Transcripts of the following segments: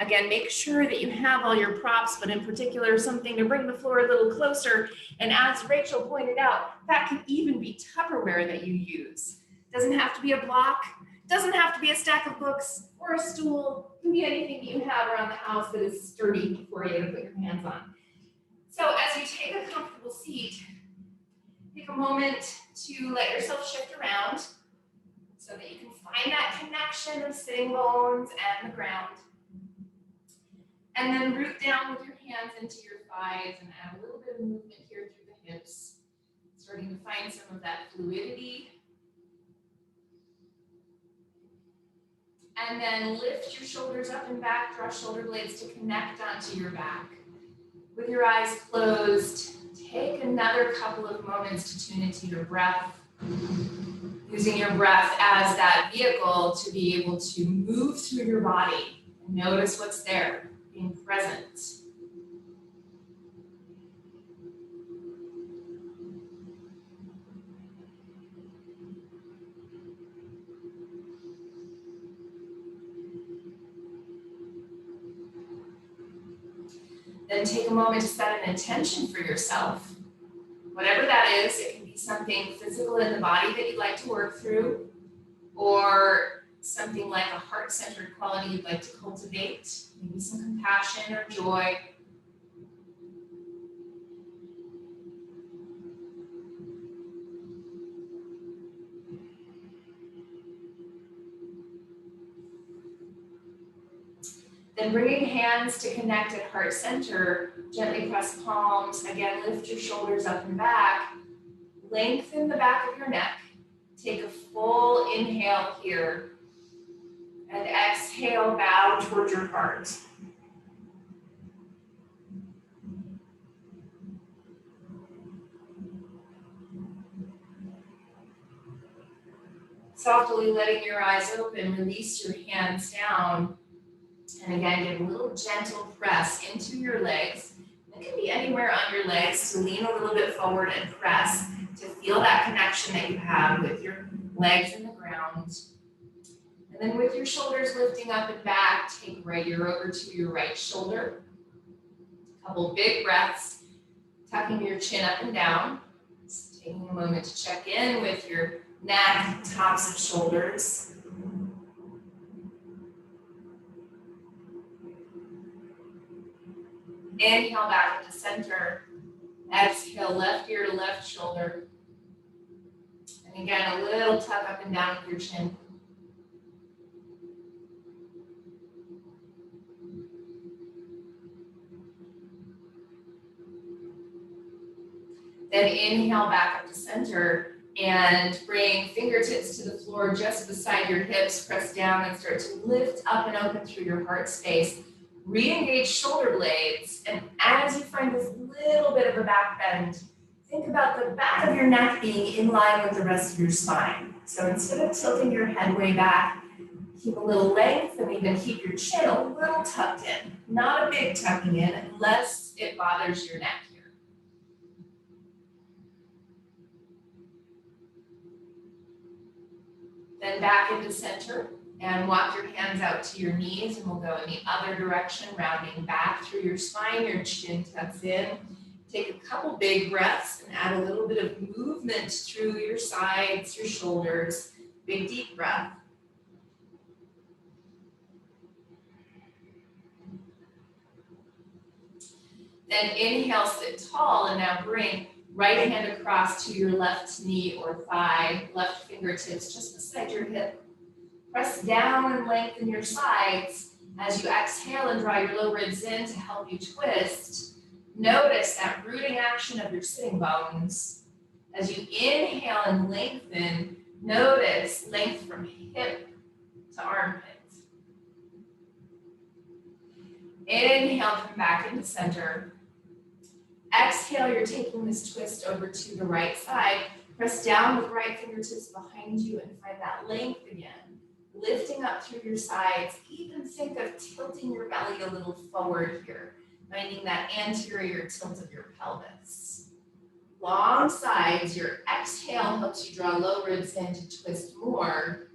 Again, make sure that you have all your props, but in particular, something to bring the floor a little closer. And as Rachel pointed out, that can even be Tupperware that you use. Doesn't have to be a block, doesn't have to be a stack of books or a stool. It can be anything that you have around the house that is sturdy for you to put your hands on. So as you take a comfortable seat, take a moment to let yourself shift around so that you can find that connection of sitting bones and the ground. And then root down with your hands into your thighs and add a little bit of movement here through the hips, starting to find some of that fluidity. And then lift your shoulders up and back, draw shoulder blades to connect onto your back. With your eyes closed, take another couple of moments to tune into your breath, using your breath as that vehicle to be able to move through your body and notice what's there, being present. Then take a moment to set an intention for yourself. Whatever that is, it can be something physical in the body that you'd like to work through, or something like a heart-centered quality you'd like to cultivate, maybe some compassion or joy. Then bringing hands to connect at heart center, gently press palms. Again, lift your shoulders up and back. Lengthen the back of your neck. Take a full inhale here. And exhale, bow towards your heart. Softly letting your eyes open, release your hands down. And again, give a little gentle press into your legs. It can be anywhere on your legs, so lean a little bit forward and press to feel that connection that you have with your legs and the ground. And then with your shoulders lifting up and back, take right ear over to your right shoulder. A couple big breaths, tucking your chin up and down. Just taking a moment to check in with your neck, tops of shoulders. Inhale back into center. Exhale, left ear to left shoulder. And again, a little tuck up and down with your chin. Then inhale back up to center and bring fingertips to the floor just beside your hips. Press down and start to lift up and open through your heart space. Re-engage shoulder blades, and as you find this little bit of a back bend, think about the back of your neck being in line with the rest of your spine. So instead of tilting your head way back, keep a little length and even keep your chin a little tucked in. Not a big tucking in unless it bothers your neck here. Then back into center. And walk your hands out to your knees, and we'll go in the other direction, rounding back through your spine, your chin tucks in. Take a couple big breaths and add a little bit of movement through your sides, your shoulders. Big deep breath. Then inhale, sit tall, and now bring right hand across to your left knee or thigh, left fingertips just beside your hip. Press down and lengthen your sides. As you exhale and draw your low ribs in to help you twist, notice that rooting action of your sitting bones. As you inhale and lengthen, notice length from hip to armpit. Inhale, come back into center. Exhale, you're taking this twist over to the right side. Press down with right fingertips behind you and find that length again. Lifting up through your sides, even think of tilting your belly a little forward here, finding that anterior tilt of your pelvis. Long sides, your exhale helps you draw low ribs in to twist more.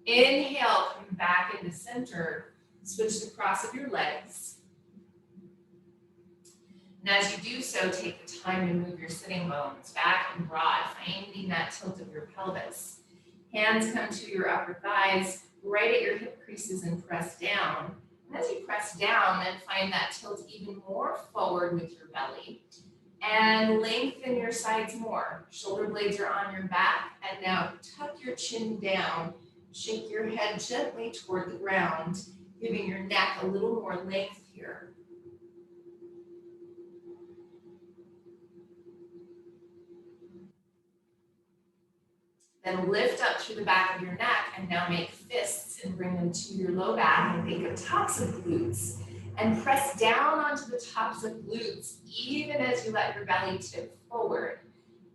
Inhale, come back into center. Switch the cross of your legs. And as you do so, take the time to move your sitting bones back and broad, finding that tilt of your pelvis. Hands come to your upper thighs, right at your hip creases, and press down. And as you press down, then find that tilt even more forward with your belly. And lengthen your sides more. Shoulder blades are on your back. And now tuck your chin down. Shake your head gently toward the ground, giving your neck a little more length here. Then lift up through the back of your neck and now make fists and bring them to your low back and think of tops of glutes. And press down onto the tops of glutes, even as you let your belly tip forward.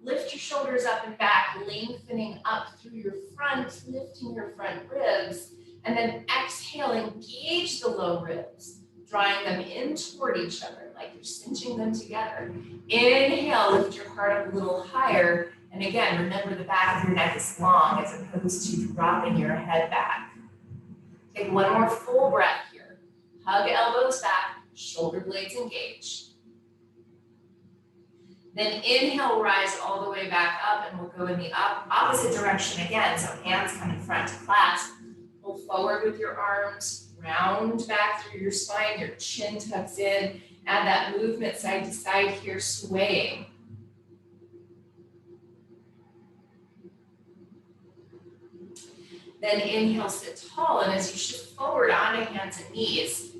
Lift your shoulders up and back, lengthening up through your front, lifting your front ribs, and then exhale, engage the low ribs, drawing them in toward each other, like you're cinching them together. Inhale, lift your heart up a little higher. And again, remember the back of your neck is long as opposed to dropping your head back. Take one more full breath here. Hug elbows back, shoulder blades engage. Then inhale, rise all the way back up, and we'll go in the opposite direction again. So hands come in front to clasp. Pull forward with your arms, round back through your spine, your chin tucks in. Add that movement side to side here, swaying. Then inhale, sit tall, and as you shift forward onto hands and knees,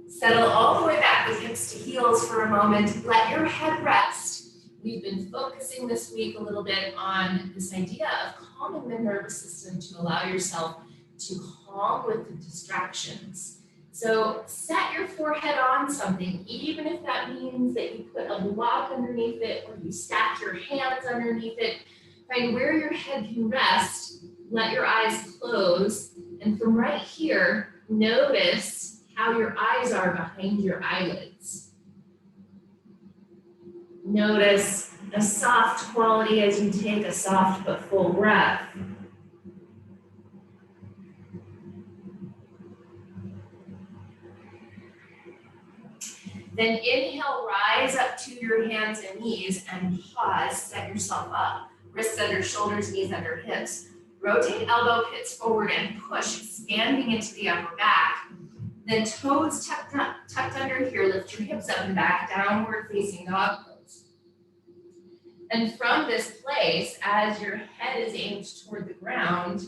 settle all the way back with hips to heels for a moment. Let your head rest. We've been focusing this week a little bit on this idea of calming the nervous system to allow yourself to calm with the distractions. So set your forehead on something, even if that means that you put a block underneath it or you stack your hands underneath it. Find where your head can rest. Let your eyes close, and from right here, notice how your eyes are behind your eyelids. Notice a soft quality as you take a soft but full breath. Then inhale, rise up to your hands and knees and pause, set yourself up. Wrists under shoulders, knees under hips. Rotate elbow pits forward and push, expanding into the upper back. Then toes tucked under here, lift your hips up and back, downward facing dog pose. And from this place, as your head is aimed toward the ground,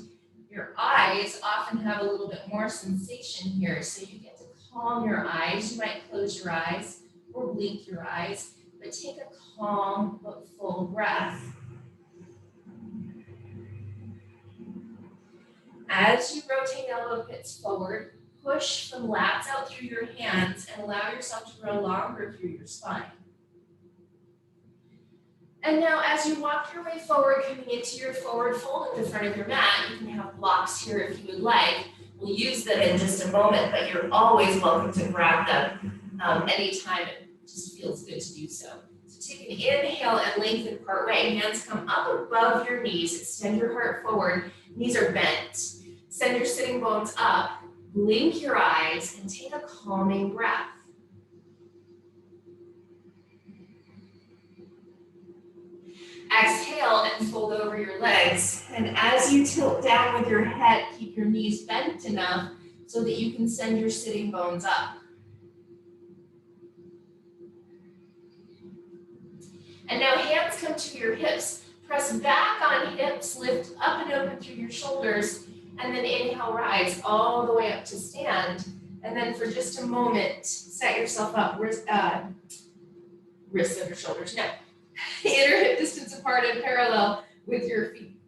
your eyes often have a little bit more sensation here. So you get to calm your eyes. You might close your eyes or blink your eyes, but take a calm but full breath. As you rotate elbow pits forward, push some lats out through your hands and allow yourself to grow longer through your spine. And now as you walk your way forward, coming into your forward fold at the front of your mat, you can have blocks here if you would like. We'll use them in just a moment, but you're always welcome to grab them anytime it just feels good to do so. So take an inhale and lengthen part way. Hands come up above your knees. Extend your heart forward. Knees are bent. Send your sitting bones up. Blink your eyes and take a calming breath. Exhale and fold over your legs. And as you tilt down with your head, keep your knees bent enough so that you can send your sitting bones up. And now hands come to your hips. Press back on hips, lift up and open through your shoulders, and then inhale, rise all the way up to stand. And then for just a moment, set yourself up, wrists under shoulders. No, inner hip distance apart and parallel with your feet.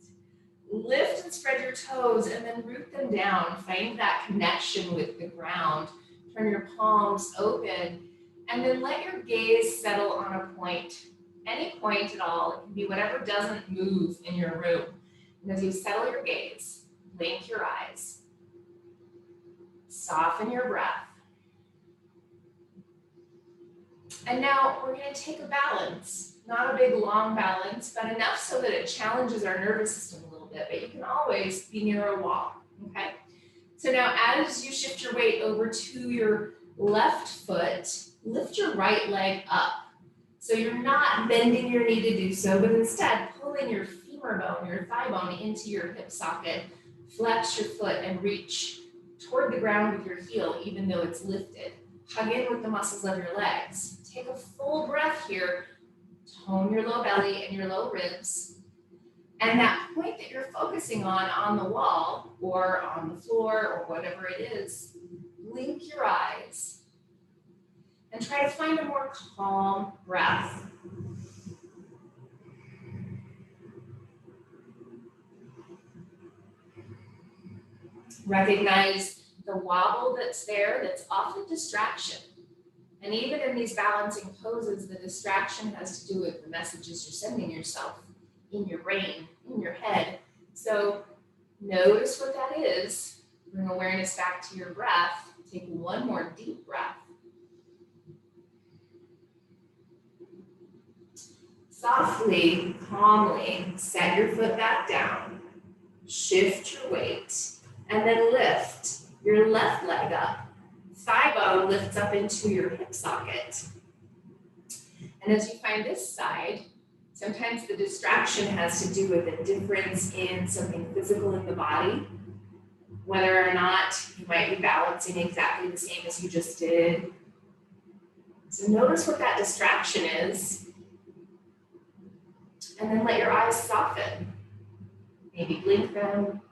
Lift and spread your toes and then root them down. Find that connection with the ground. Turn your palms open and then let your gaze settle on a point. Any point at all. It can be whatever doesn't move in your room. And as you settle your gaze, blink your eyes. Soften your breath. And now we're going to take a balance. Not a big long balance, but enough so that it challenges our nervous system a little bit. But you can always be near a wall. Okay? So now as you shift your weight over to your left foot, lift your right leg up. So you're not bending your knee to do so, but instead pulling your femur bone, your thigh bone into your hip socket. Flex your foot and reach toward the ground with your heel, even though it's lifted. Hug in with the muscles of your legs. Take a full breath here. Tone your low belly and your low ribs. And that point that you're focusing on the wall or on the floor or whatever it is, blink your eyes and try to find a more calm breath. Recognize the wobble that's there that's often distraction. And even in these balancing poses, the distraction has to do with the messages you're sending yourself in your brain, in your head. So notice what that is. Bring awareness back to your breath. Take one more deep breath. Softly, calmly, set your foot back down. Shift your weight. And then lift your left leg up. Thigh bone lifts up into your hip socket. And as you find this side, sometimes the distraction has to do with a difference in something physical in the body, whether or not you might be balancing exactly the same as you just did. So notice what that distraction is, and then let your eyes soften. Maybe blink them.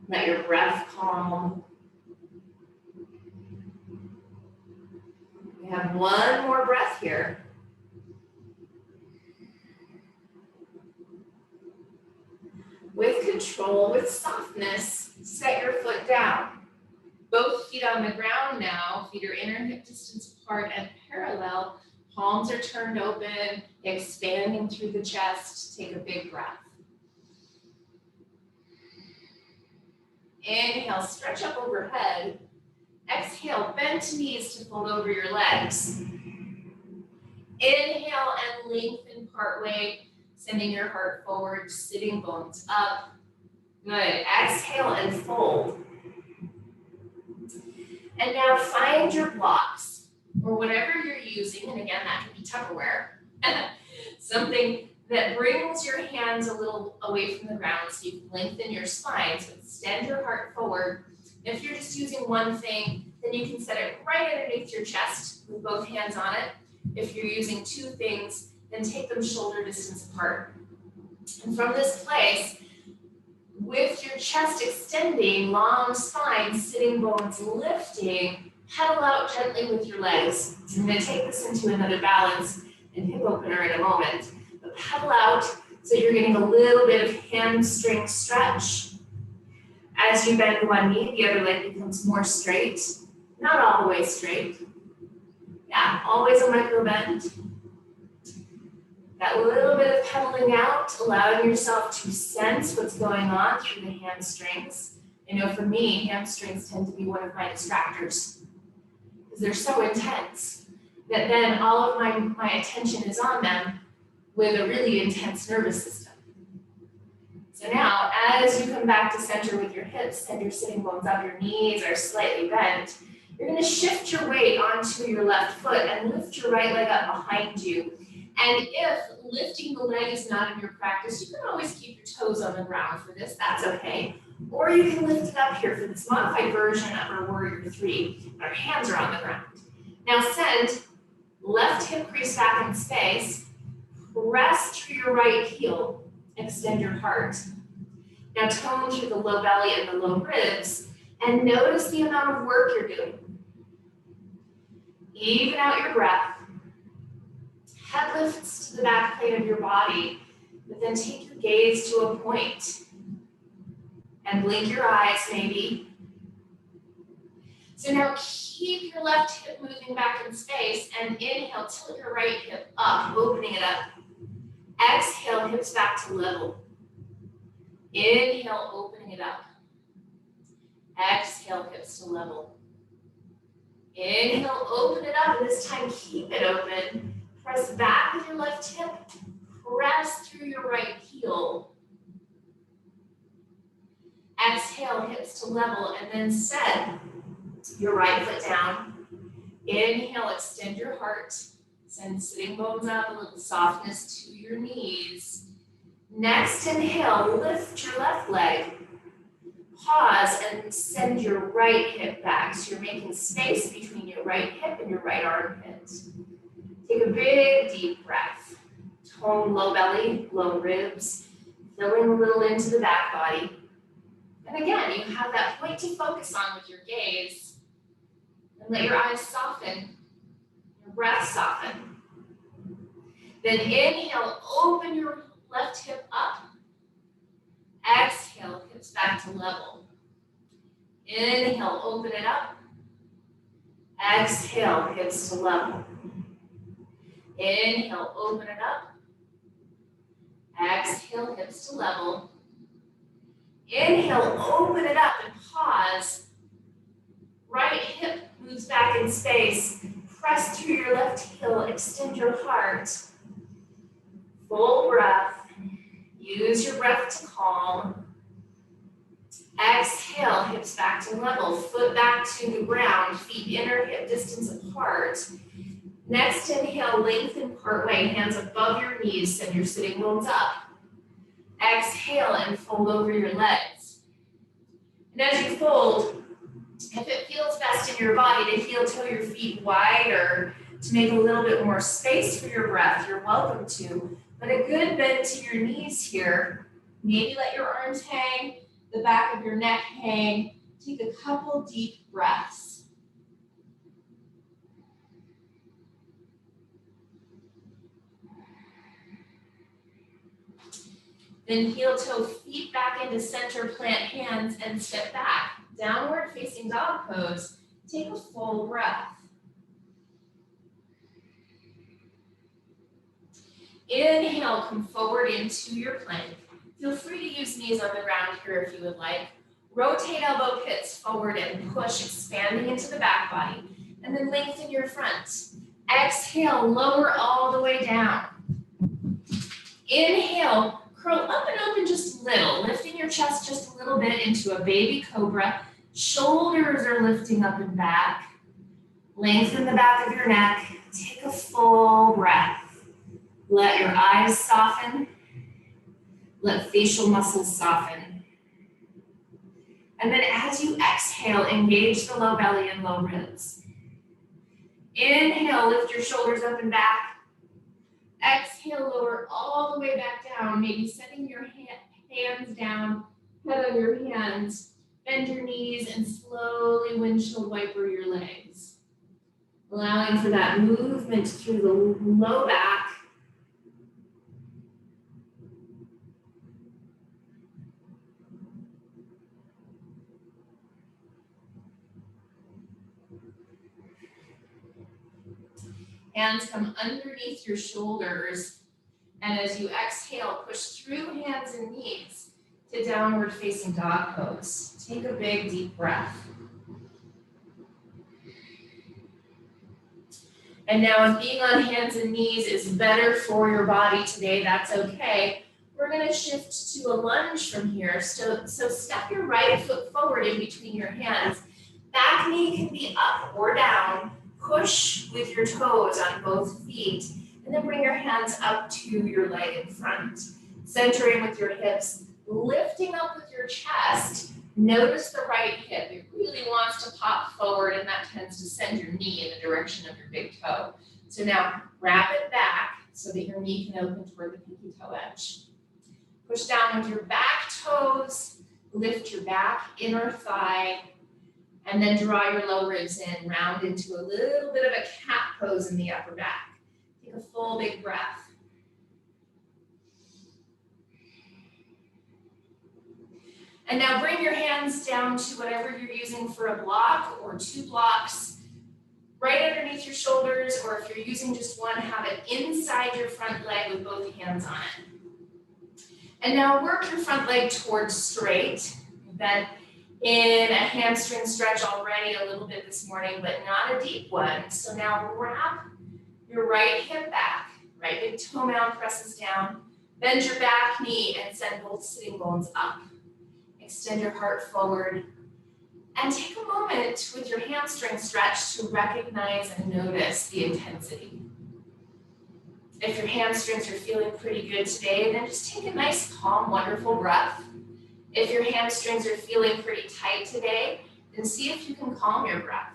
Let your breath calm. We have one more breath here. With control, with softness, set your foot down. Both feet on the ground now, feet are inner hip distance apart and parallel. Palms are turned open, expanding through the chest. Take a big breath. Inhale, stretch up overhead. Exhale, bend to knees to fold over your legs. Inhale and lengthen partway, sending your heart forward, sitting bones up. Good. Exhale and fold. And now find your blocks, or whatever you're using, and again, that can be Tupperware. Something that brings your hands a little away from the ground so you can lengthen your spine, so extend your heart forward. If you're just using one thing, then you can set it right underneath your chest with both hands on it. If you're using two things, then take them shoulder distance apart. And from this place, with your chest extending, long spine, sitting bones lifting, pedal out gently with your legs. So I'm going to take this into another balance and hip opener in a moment. But pedal out so you're getting a little bit of hamstring stretch. As you bend one knee, the other leg becomes more straight. Not all the way straight. Yeah, always a micro bend. That little bit of pedaling out, allowing yourself to sense what's going on through the hamstrings. I know for me, hamstrings tend to be one of my distractors because they're so intense that then all of my attention is on them with a really intense nervous system. So now, as you come back to center with your hips and your sitting bones up, your knees are slightly bent, you're going to shift your weight onto your left foot and lift your right leg up behind you. And if lifting the leg is not in your practice, you can always keep your toes on the ground for this, that's okay. Or you can lift it up here for this modified version of our Warrior 3. Our hands are on the ground. Now send left hip crease back in space, press through your right heel, extend your heart. Now tone through the low belly and the low ribs, and notice the amount of work you're doing. Even out your breath. Head lifts to the back plane of your body, but then take your gaze to a point and blink your eyes maybe. So now keep your left hip moving back in space and inhale, tilt your right hip up, opening it up. Exhale, hips back to level. Inhale, opening it up. Exhale, hips to level. Inhale, open it up, and this time keep it open. Press back with your left hip, press through your right heel. Exhale, hips to level, and then set your right foot down. Inhale, extend your heart. Send sitting bones up, a little softness to your knees. Next inhale, lift your left leg. Pause and send your right hip back. So you're making space between your right hip and your right armpit. Take a big deep breath. Tone low belly, low ribs, filling a little into the back body. And again, you have that point to focus on with your gaze. And let your eyes soften, your breath soften. Then inhale, open your left hip up. Exhale, hips back to level. Inhale, open it up. Exhale, hips to level. Inhale, open it up. Exhale, hips to level. Inhale, open it up and pause. Right hip moves back in space. Press through your left heel, extend your heart. Full breath. Use your breath to calm. Exhale, hips back to level. Foot back to the ground, feet inner hip distance apart. Next inhale, lengthen partway, hands above your knees, send your sitting bones up. Exhale and fold over your legs. And as you fold, if it feels best in your body to heel toe your feet wide or to make a little bit more space for your breath, you're welcome to. But a good bend to your knees here. Maybe let your arms hang, the back of your neck hang. Take a couple deep breaths. Then heel toe feet back into center, plant hands and step back. Downward facing dog pose. Take a full breath. Inhale, come forward into your plank. Feel free to use knees on the ground here if you would like. Rotate elbow pits forward and push, expanding into the back body. And then lengthen your front. Exhale, lower all the way down. Inhale, curl up and open just a little, lifting your chest just a little bit into a baby cobra. Shoulders are lifting up and back. Lengthen the back of your neck. Take a full breath. Let your eyes soften. Let facial muscles soften. And then as you exhale, engage the low belly and low ribs. Inhale, lift your shoulders up and back. Exhale, lower all the way back down, maybe setting your hands down, head on your hands. Bend your knees and slowly windshield wiper your legs. Allowing for that movement through the low back. Hands come underneath your shoulders. And as you exhale, push through hands and knees to downward facing dog pose. Take a big deep breath. And now if being on hands and knees is better for your body today, that's okay. We're gonna shift to a lunge from here. So step your right foot forward in between your hands. Back knee can be up or down. Push with your toes on both feet. And then bring your hands up to your leg in front. Centering with your hips, lifting up with your chest. Notice the right hip. It really wants to pop forward, and that tends to send your knee in the direction of your big toe. So now wrap it back so that your knee can open toward the pinky toe edge. Push down with your back toes, lift your back inner thigh, and then draw your low ribs in, round into a little bit of a cat pose in the upper back. Take a full big breath. And now bring your hands down to whatever you're using for a block or two blocks, right underneath your shoulders, or if you're using just one, have it inside your front leg with both hands on it. And now work your front leg towards straight. You've been in a hamstring stretch already a little bit this morning, but not a deep one. So now wrap your right hip back, right big toe mound presses down, bend your back knee and send both sitting bones up. Extend your heart forward. And take a moment with your hamstring stretch to recognize and notice the intensity. If your hamstrings are feeling pretty good today, then just take a nice, calm, wonderful breath. If your hamstrings are feeling pretty tight today, then see if you can calm your breath.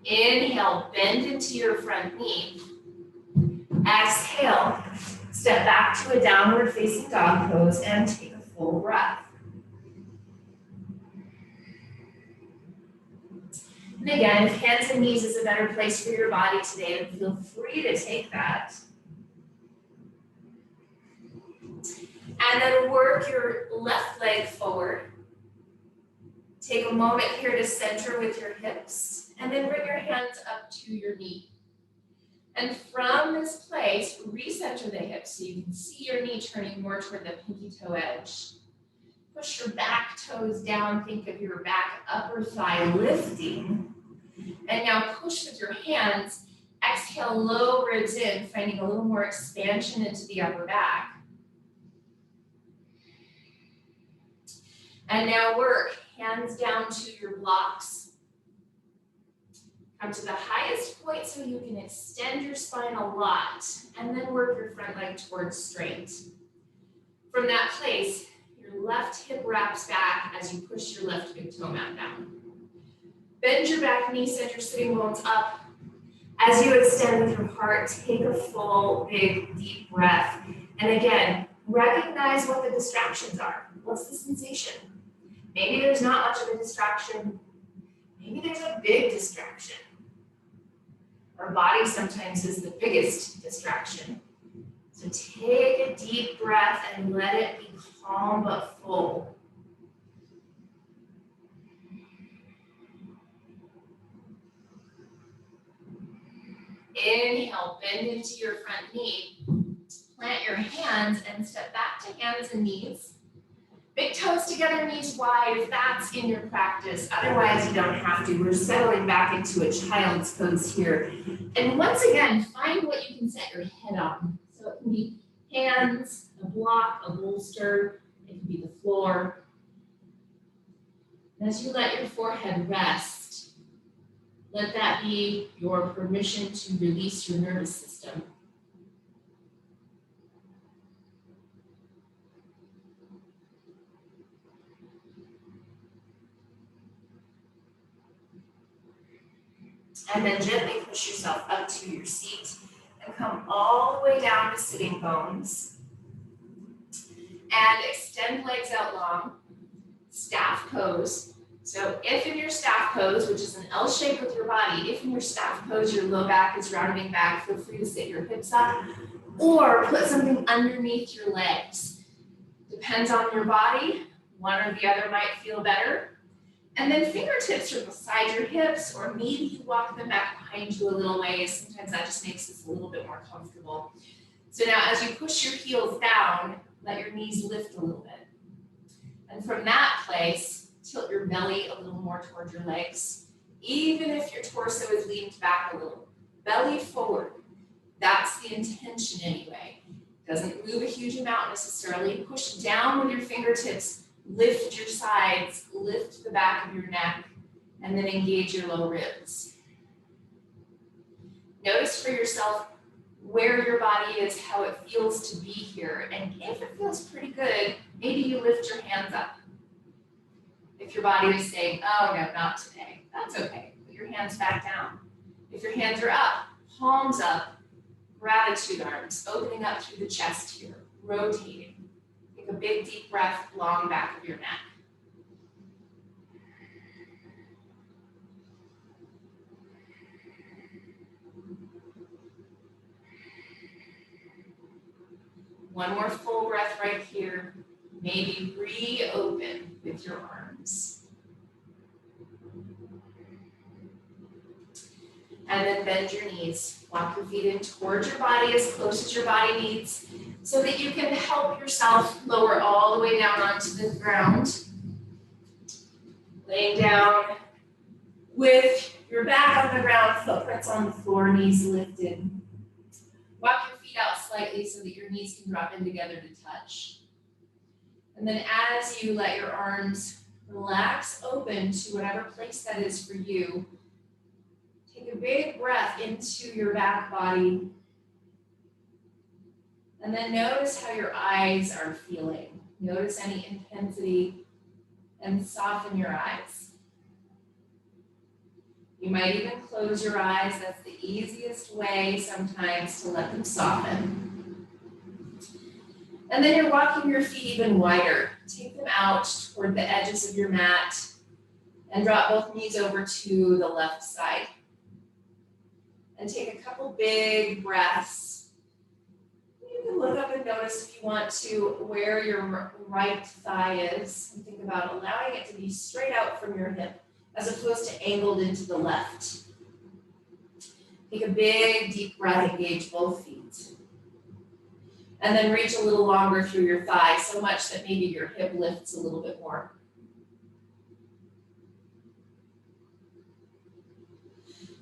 Inhale, bend into your front knee. Exhale, step back to a downward facing dog pose and take a full breath. And again, if hands and knees is a better place for your body today, then feel free to take that. And then work your left leg forward. Take a moment here to center with your hips, and then bring your hands up to your knee. And from this place, recenter the hips so you can see your knee turning more toward the pinky toe edge. Push your back toes down, think of your back upper thigh lifting. And now push with your hands, exhale, low ribs in, finding a little more expansion into the upper back. And now work hands down to your blocks. Come to the highest point so you can extend your spine a lot, and then work your front leg towards straight. From that place, your left hip wraps back as you push your left big toe mat down. Bend your back knee, send your sitting bones up. As you extend with your heart, take a full, big, deep breath. And again, recognize what the distractions are. What's the sensation? Maybe there's not much of a distraction. Maybe there's a big distraction. Our body sometimes is the biggest distraction. So take a deep breath and let it be calm but full. Inhale, bend into your front knee. Plant your hands and step back to hands and knees. Big toes together, knees wide, if that's in your practice. Otherwise, you don't have to. We're settling back into a child's pose here. And once again, find what you can set your head on. So it can be hands, a block, a bolster. It can be the floor. And as you let your forehead rest, let that be your permission to release your nervous system. And then gently push yourself up to your seat and come all the way down to sitting bones. And extend legs out long, staff pose. So if in your staff pose, which is an L shape with your body, if in your staff pose your low back is rounding back, feel free to sit your hips up or put something underneath your legs. Depends on your body, one or the other might feel better. And then fingertips are beside your hips, or maybe you walk them back behind you a little ways. Sometimes that just makes us a little bit more comfortable. So now as you push your heels down, let your knees lift a little bit. And from that place, tilt your belly a little more toward your legs, even if your torso is leaned back a little. Belly forward. That's the intention anyway. Doesn't move a huge amount necessarily. Push down with your fingertips. Lift your sides, lift the back of your neck, and then engage your low ribs. Notice for yourself where your body is, how it feels to be here. And if it feels pretty good, maybe you lift your hands up. If your body is saying, oh no, not today, that's okay. Put your hands back down. If your hands are up, palms up, gratitude arms, opening up through the chest here, rotating. Take a big deep breath, long back of your neck. One more full breath right here. Maybe reopen with your arms. And then bend your knees. Walk your feet in towards your body as close as your body needs so that you can help yourself lower all the way down onto the ground. Laying down with your back on the ground, footprints on the floor, knees lifted. Walk your feet feet out slightly so that your knees can drop in together to touch. And then as you let your arms relax open to whatever place that is for you, take a big breath into your back body. And then notice how your eyes are feeling. Notice any intensity and soften your eyes. You might even close your eyes. That's the easiest way sometimes to let them soften. And then you're walking your feet even wider. Take them out toward the edges of your mat and drop both knees over to the left side. And take a couple big breaths. You can look up and notice if you want to where your right thigh is. And think about allowing it to be straight out from your hip as opposed to angled into the left. Take a big deep breath, engage both feet. And then reach a little longer through your thigh, so much that maybe your hip lifts a little bit more.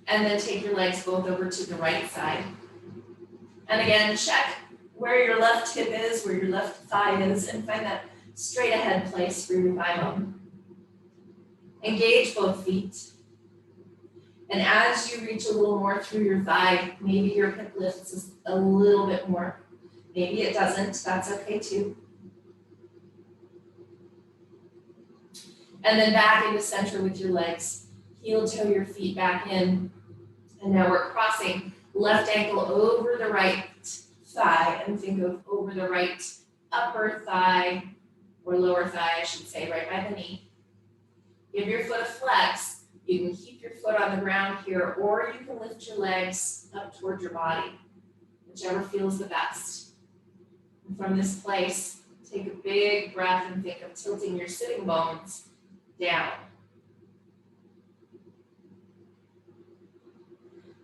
And then take your legs both over to the right side. And again, check where your left hip is, where your left thigh is, and find that straight ahead place for your thigh bone. Engage both feet. And as you reach a little more through your thigh, maybe your hip lifts a little bit more. Maybe it doesn't, that's okay too. And then back into center with your legs. Heel toe your feet back in. And now we're crossing left ankle over the right thigh, and think of over the right upper thigh, or lower thigh, I should say, right by the knee. Give your foot a flex. You can keep your foot on the ground here, or you can lift your legs up toward your body, whichever feels the best. And from this place, take a big breath and think of tilting your sitting bones down.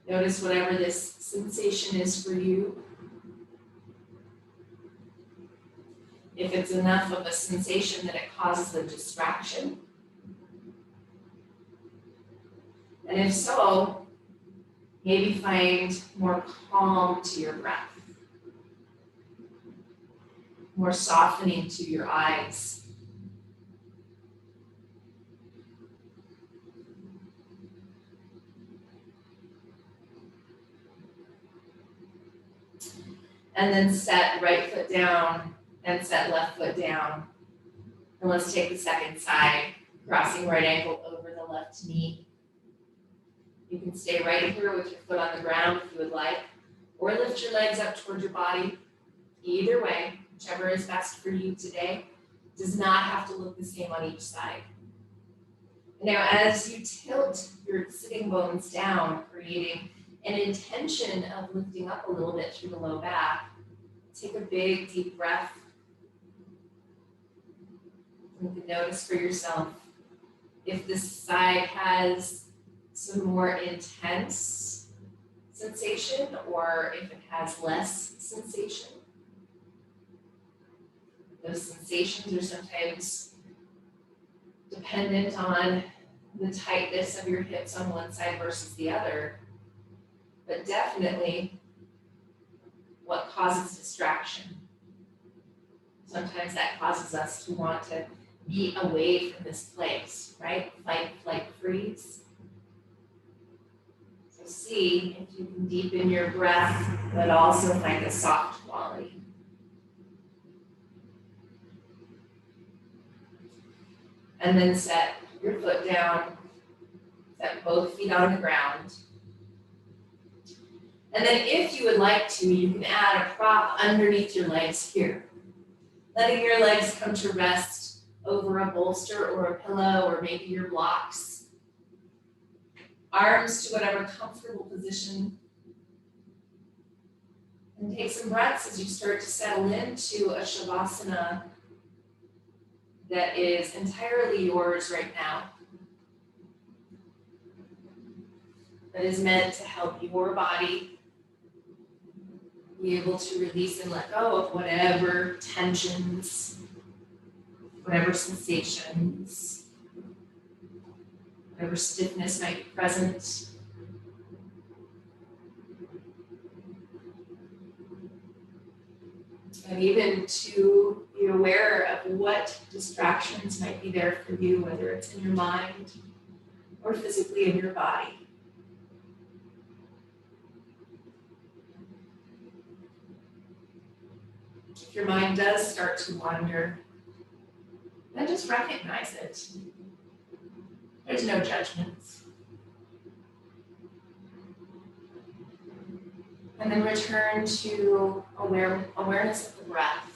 Notice whatever this sensation is for you. If it's enough of a sensation that it causes a distraction. And if so, maybe find more calm to your breath, more softening to your eyes. And then set right foot down and set left foot down. And let's take the second side, crossing right ankle over the left knee. You can stay right here with your foot on the ground if you would like, or lift your legs up toward your body. Either way, whichever is best for you today, does not have to look the same on each side. Now, as you tilt your sitting bones down, creating an intention of lifting up a little bit through the low back, take a big deep breath. You can notice for yourself if this side has some more intense sensation or if it has less sensation. Those sensations are sometimes dependent on the tightness of your hips on one side versus the other, but definitely what causes distraction. Sometimes that causes us to want to be away from this place, right? Fight, flight, freeze. So see if you can deepen your breath, but also find a soft quality. And then set your foot down, set both feet on the ground. And then if you would like to, you can add a prop underneath your legs here. Letting your legs come to rest over a bolster or a pillow or maybe your blocks. Arms to whatever comfortable position. And take some breaths as you start to settle into a Shavasana that is entirely yours right now. That is meant to help your body be able to release and let go of whatever tensions, whatever sensations, whatever stiffness might be present. And even to be aware of what distractions might be there for you, whether it's in your mind or physically in your body. If your mind does start to wander, then just recognize it. There's no judgments. And then return to awareness of the breath.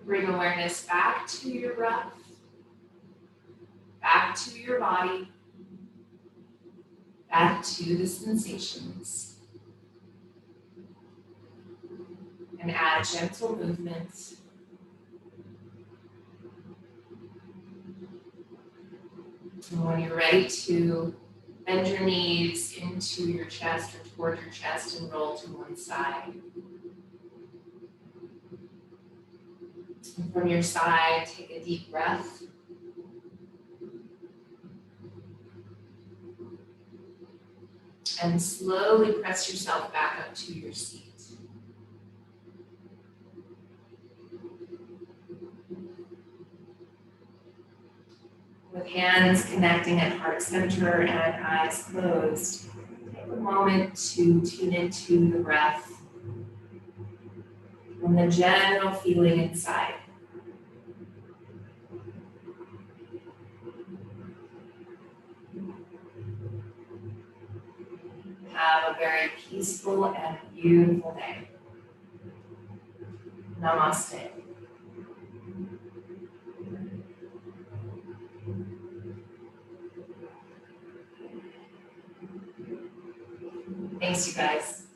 Bring awareness back to your breath, back to your body, back to the sensations. And add gentle movement. And when you're ready to bend your knees into your chest or toward your chest and roll to one side. And from your side, take a deep breath. And slowly press yourself back up to your seat. With hands connecting at heart center and eyes closed, take a moment to tune into the breath and the general feeling inside. Have a very peaceful and beautiful day. Namaste. Thanks, you guys.